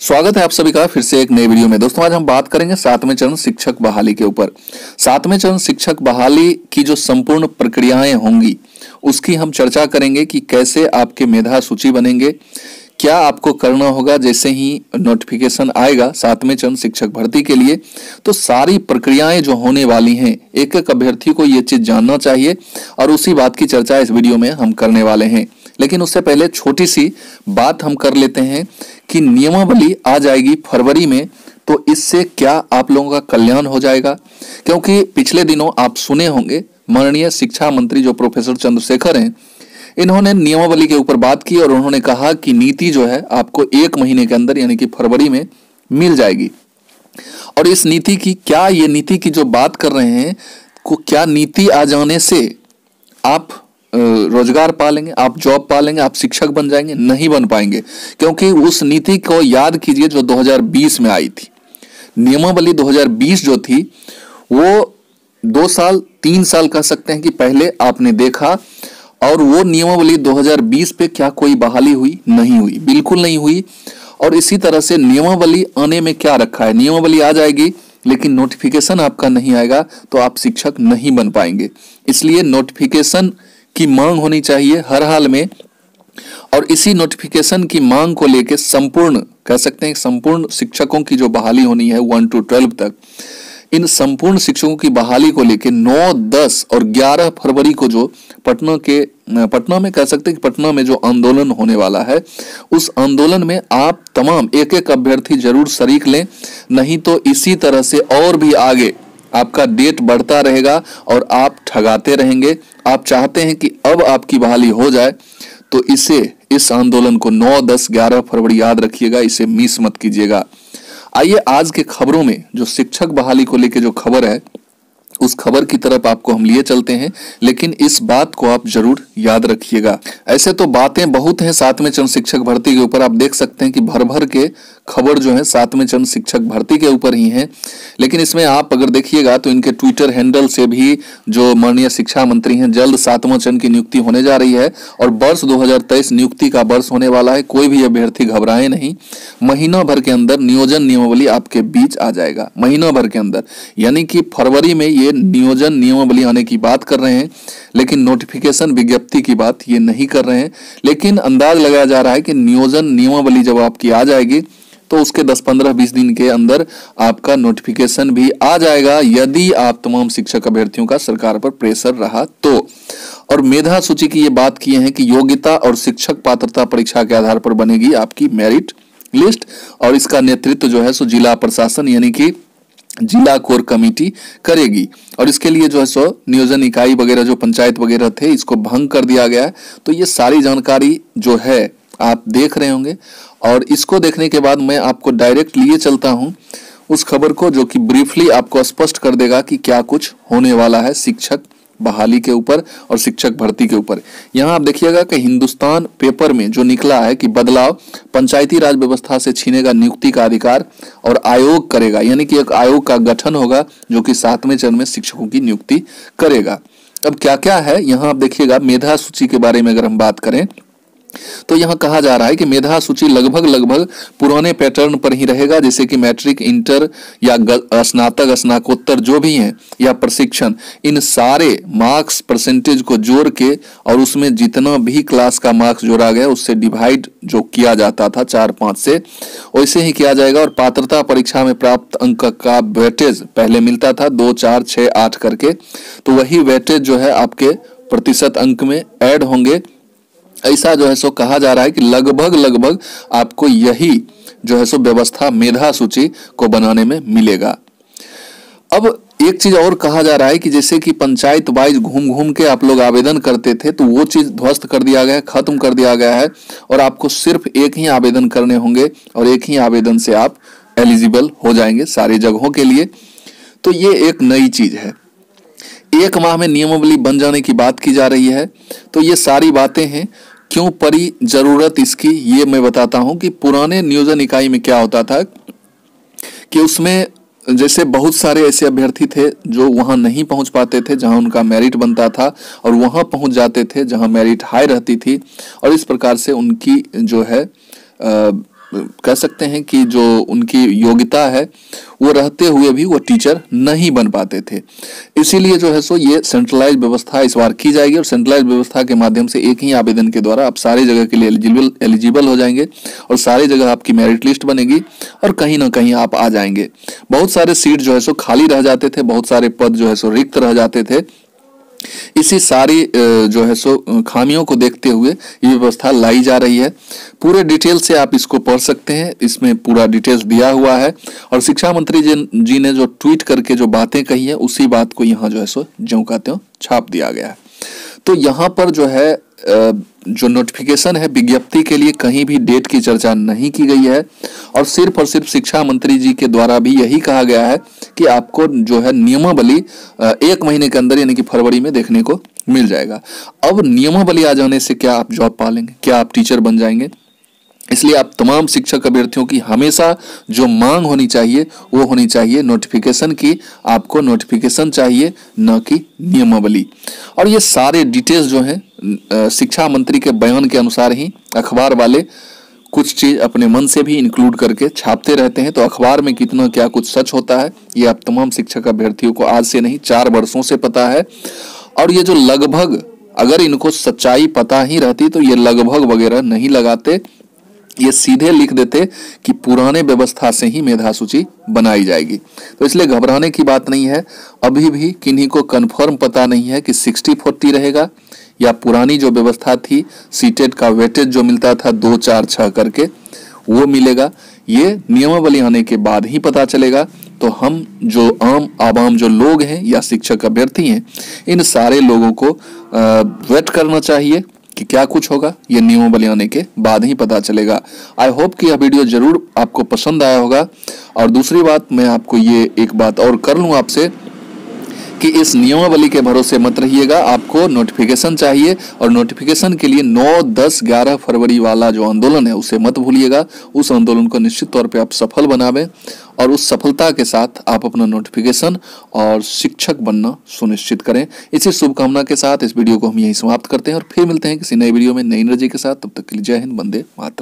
स्वागत है आप सभी का फिर से एक नए वीडियो में। दोस्तों आज हम बात करेंगे 7वें चरण शिक्षक बहाली के ऊपर। 7वें चरण शिक्षक बहाली की जो संपूर्ण प्रक्रियाएं होंगी उसकी हम चर्चा करेंगे कि कैसे आपके मेधा सूची बनेंगे, क्या आपको करना होगा जैसे ही नोटिफिकेशन आएगा 7वें चरण शिक्षक भर्ती के लिए। तो सारी प्रक्रियाएं जो होने वाली हैं, एक एक अभ्यर्थी को ये चीज जानना चाहिए और उसी बात की चर्चा इस वीडियो में हम करने वाले हैं। लेकिन उससे पहले छोटी सी बात हम कर लेते हैं कि नियमावली आ जाएगी फरवरी में, तो इससे क्या आप लोगों का कल्याण हो जाएगा। क्योंकि पिछले दिनों आप सुने होंगे माननीय शिक्षा मंत्री जो प्रोफेसर चंद्रशेखर हैं, इन्होंने नियमावली के ऊपर बात की और उन्होंने कहा कि नीति जो है आपको 1 महीने के अंदर यानी कि फरवरी में मिल जाएगी। और इस नीति की क्या, ये नीति की जो बात कर रहे हैं को क्या नीति आ जाने से आप रोजगार पालेंगे, आप जॉब पालेंगे, आप शिक्षक बन जाएंगे? नहीं बन पाएंगे। क्योंकि उस नीति को याद कीजिए जो 2020 में आई थी। नियमावली 2020 जो थी वो 2 साल 3 साल कह सकते हैं कि पहले आपने देखा, और वो नियमावली 2020 पे क्या कोई बहाली हुई? नहीं हुई, बिल्कुल नहीं हुई। और इसी तरह से नियमावली आने में क्या रखा है, नियमावली आ जाएगी लेकिन नोटिफिकेशन आपका नहीं आएगा तो आप शिक्षक नहीं बन पाएंगे। इसलिए नोटिफिकेशन की मांग होनी चाहिए हर हाल में, और इसी नोटिफिकेशन की मांग को लेकर संपूर्ण कह सकते हैं संपूर्ण शिक्षकों की जो बहाली होनी है 1 to 12 तक, इन संपूर्ण शिक्षकों की बहाली को लेकर 9, 10 और 11 फरवरी को जो पटना में कह सकते हैं कि पटना में जो आंदोलन होने वाला है, उस आंदोलन में आप तमाम एक एक अभ्यर्थी जरूर शरीक लें। नहीं तो इसी तरह से और भी आगे आपका डेट बढ़ता रहेगा और आप ठगाते रहेंगे। आप चाहते हैं कि अब आपकी बहाली हो जाए, तो इस आंदोलन को 9, 10, 11 फरवरी याद रखिएगा, इसे मिस मत कीजिएगा। आइए आज के खबरों में जो शिक्षक बहाली को लेकर जो खबर है उस खबर की तरफ आपको हम लिए चलते हैं, लेकिन इस बात को आप जरूर याद रखिएगा। ऐसे तो बातें बहुत हैं 7वें चरण शिक्षक भर्ती के ऊपर, आप देख सकते हैं कि भर भर के खबर जो है 7वें चरण शिक्षक भर्ती के ऊपर ही हैं। लेकिन इसमें आप अगर देखिएगा तो इनके ट्विटर हैंडल से भी जो माननीय शिक्षा मंत्री हैं, जल्द 7वां चरण की नियुक्ति होने जा रही है और वर्ष 2023 नियुक्ति का वर्ष होने वाला है। कोई भी अभ्यर्थी घबराए नहीं, महीना भर के अंदर नियोजन नियमावली आपके बीच आ जाएगा। महीना भर के अंदर यानी कि फरवरी में ये नियोजन नियमावली आने की बात कर रहे हैं, लेकिन नोटिफिकेशन विज्ञप्ति की बात ये नहीं कर रहे हैं। लेकिन अंदाज लगाया जा रहा है कि नियोजन नियमावली जब आपकी आ जाएगी तो उसके 10, 15, 20 दिन के अंदर आपका नोटिफिकेशन भी आ जाएगा, यदि आप तमाम शिक्षक अभ्यर्थियों का सरकार पर प्रेशर रहा तो। और मेधा सूची की ये बात किए हैं कि योग्यता और शिक्षक पात्रता परीक्षा के आधार पर बनेगी आपकी मेरिट लिस्ट, और इसका नेतृत्व जो है सो जिला प्रशासन यानी कि जिला कोर कमेटी करेगी। और इसके लिए जो है सो नियोजन इकाई वगैरह जो पंचायत वगैरह थे इसको भंग कर दिया गया है। तो ये सारी जानकारी जो है आप देख रहे होंगे, और इसको देखने के बाद मैं आपको डायरेक्ट लिए चलता हूं उस खबर को जो कि ब्रीफली आपको स्पष्ट कर देगा कि क्या कुछ होने वाला है शिक्षक बहाली के ऊपर और शिक्षक भर्ती के ऊपर। यहाँ आप देखिएगा कि हिंदुस्तान पेपर में जो निकला है कि बदलाव पंचायती राज व्यवस्था से छीनेगा नियुक्ति का अधिकार और आयोग करेगा, यानी कि एक आयोग का गठन होगा जो कि 7वें चरण में शिक्षकों की नियुक्ति करेगा। अब क्या क्या है यहाँ आप देखिएगा। मेधा सूची के बारे में अगर हम बात करें तो यहां कहा जा रहा है कि मेधा सूची लगभग पुराने पैटर्न पर ही रहेगा, जैसे कि मैट्रिक, इंटर या स्नातक, स्नातकोत्तर जो भी हैं या प्रशिक्षण, इन सारे मार्क्स परसेंटेज को जोड़ के और उसमें जितना भी क्लास का मार्क्स जोड़ा गया उससे डिवाइड जो किया जाता था 4-5 से, वैसे ही किया जाएगा। और पात्रता परीक्षा में प्राप्त अंक का वेटेज पहले मिलता था 2, 4, 6, 8 करके, तो वही वेटेज जो है आपके प्रतिशत अंक में ऐड होंगे। ऐसा जो है सो कहा जा रहा है कि लगभग आपको यही जो है सो व्यवस्था मेधा सूची को बनाने में मिलेगा। अब एक चीज और कहा जा रहा है कि जैसे कि पंचायत वाइज घूम के आप लोग आवेदन करते थे, तो वो चीज ध्वस्त कर दिया गया है, खत्म कर दिया गया है, और आपको सिर्फ एक ही आवेदन करने होंगे और एक ही आवेदन से आप एलिजिबल हो जाएंगे सारी जगहों के लिए। तो ये एक नई चीज है। 1 माह में नियमावली बन जाने की बात की जा रही है। तो ये सारी बातें हैं, क्यों पड़ी जरूरत इसकी ये मैं बताता हूं कि पुराने नियोजन इकाई में क्या होता था कि उसमें जैसे बहुत सारे ऐसे अभ्यर्थी थे जो वहां नहीं पहुंच पाते थे जहां उनका मेरिट बनता था, और वहां पहुंच जाते थे जहां मेरिट हाई रहती थी, और इस प्रकार से उनकी जो है कह सकते हैं कि जो उनकी योग्यता है वो रहते हुए भी वो टीचर नहीं बन पाते थे। इसीलिए जो है सो ये सेंट्रलाइज व्यवस्था इस बार की जाएगी और सेंट्रलाइज व्यवस्था के माध्यम से एक ही आवेदन के द्वारा आप सारी जगह के लिए एलिजिबल हो जाएंगे और सारी जगह आपकी मेरिट लिस्ट बनेगी और कहीं ना कहीं आप आ जाएंगे। बहुत सारे सीट जो है सो खाली रह जाते थे, बहुत सारे पद जो है सो रिक्त रह जाते थे। इसी सारी जो है सो खामियों को देखते हुए ये व्यवस्था लाई जा रही है। पूरे डिटेल से आप इसको पढ़ सकते हैं, इसमें पूरा डिटेल्स दिया हुआ है और शिक्षा मंत्री जी ने जो ट्वीट करके जो बातें कही है उसी बात को यहाँ जो है सो ज्यों का त्यों छाप दिया गया है। तो यहाँ पर जो है जो नोटिफिकेशन है विज्ञप्ति के लिए कहीं भी डेट की चर्चा नहीं की गई है और सिर्फ शिक्षा मंत्री जी के द्वारा भी यही कहा गया है कि आपको जो है नियमावली 1 महीने के अंदर यानी कि फरवरी में देखने को मिल जाएगा। अब नियमावली आ जाने से क्या आप जॉब पा लेंगे, क्या आप टीचर बन जाएंगे? इसलिए आप तमाम शिक्षक अभ्यर्थियों की हमेशा जो मांग होनी चाहिए वो होनी चाहिए नोटिफिकेशन की। आपको नोटिफिकेशन चाहिए, न कि नियमावली। और ये सारे डिटेल्स जो हैं शिक्षा मंत्री के बयान के अनुसार ही अखबार वाले कुछ चीज अपने मन से भी इंक्लूड करके छापते रहते हैं। तो अखबार में कितना क्या कुछ सच होता है ये आप तमाम शिक्षक अभ्यर्थियों को आज से नहीं 4 वर्षों से पता है। और ये जो लगभग, अगर इनको सच्चाई पता ही रहती तो ये लगभग वगैरह नहीं लगाते, ये सीधे लिख देते कि पुराने व्यवस्था से ही मेधा सूची बनाई जाएगी। तो इसलिए घबराने की बात नहीं है। अभी भी किन्हीं को कंफर्म पता नहीं है कि 60-40 रहेगा या पुरानी जो व्यवस्था थी सीटेट का वेटेज जो मिलता था 2, 4, 6 करके वो मिलेगा। ये नियमावली आने के बाद ही पता चलेगा। तो हम जो आम आवाम जो लोग हैं या शिक्षक अभ्यर्थी हैं इन सारे लोगों को वेट करना चाहिए कि क्या कुछ होगा, ये नियमावली आने के बाद ही पता चलेगा। आई होप कि यह वीडियो जरूर आपको पसंद आया होगा। और दूसरी बात मैं आपको ये एक बात और कर लूँ आपसे कि इस नियमावली के भरोसे मत रहिएगा। आपको नोटिफिकेशन चाहिए और नोटिफिकेशन के लिए 9, 10, 11 फरवरी वाला जो आंदोलन है उसे मत भूलिएगा। उस आंदोलन को निश्चित तौर पे आप सफल बनावें और उस सफलता के साथ आप अपना नोटिफिकेशन और शिक्षक बनना सुनिश्चित करें। इसी शुभकामना के साथ इस वीडियो को हम यहीं समाप्त करते हैं और फिर मिलते हैं किसी नए वीडियो में नई एनर्जी के साथ। तब तक के लिए जय हिंद, वंदे मातरम।